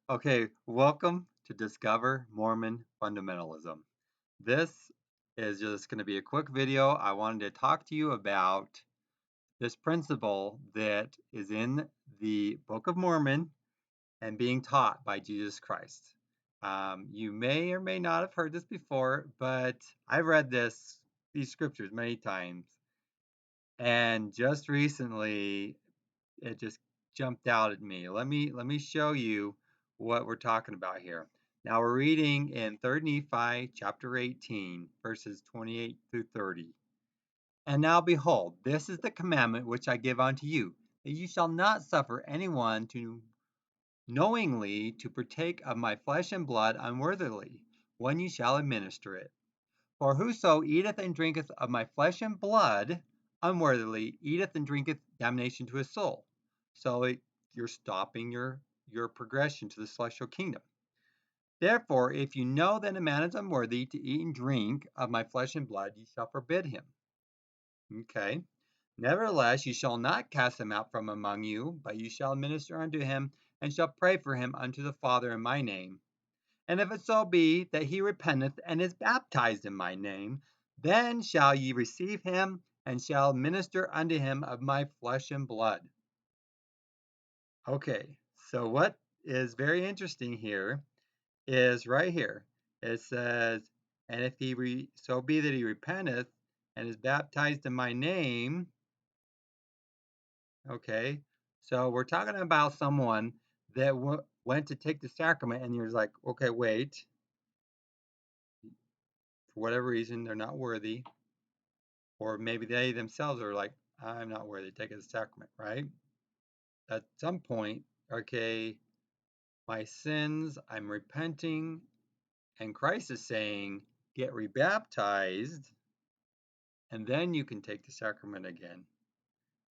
Okay, welcome to Discover Mormon Fundamentalism. This is just going to be a quick video. I wanted to talk to you about this principle that is in the Book of Mormon and being taught by Jesus Christ. You may or may not have heard this before, but I've read these scriptures many times, and just recently it just jumped out at me. Let me show you what we're talking about here. Now we're reading in 3rd Nephi chapter 18, verses 28 through 30. And now behold, this is the commandment which I give unto you, that you shall not suffer anyone to knowingly to partake of my flesh and blood unworthily, when you shall administer it. For whoso eateth and drinketh of my flesh and blood unworthily eateth and drinketh damnation to his soul. So you're stopping your progression to the celestial kingdom. Therefore, if you know that a man is unworthy to eat and drink of my flesh and blood, ye shall forbid him. Okay. Nevertheless, you shall not cast him out from among you, but you shall minister unto him, and shall pray for him unto the Father in my name. And if it so be that he repenteth and is baptized in my name, then shall ye receive him, and shall minister unto him of my flesh and blood. Okay, so what is very interesting here is right here. It says, and if he so be that he repenteth and is baptized in my name. Okay, so we're talking about someone that went to take the sacrament, and you're like, okay, wait, for whatever reason, they're not worthy. Or maybe they themselves are like, I'm not worthy to take the sacrament, right? At some point, okay, my sins, I'm repenting, and Christ is saying, get rebaptized, and then you can take the sacrament again.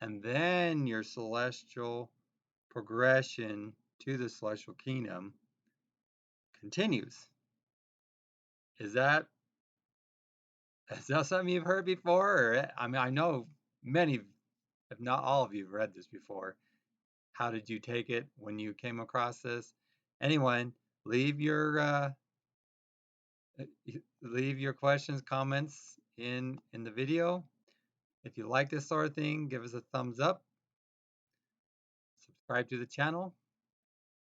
And then your celestial progression to the celestial kingdom continues. Is that something you've heard before? Or, I mean, I know many, if not all of you, have read this before. How did you take it when you came across this? Anyone, leave your leave your questions, comments in the video. If you like this sort of thing, give us a thumbs up, subscribe to the channel,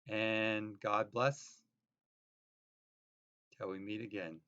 and God bless till we meet again.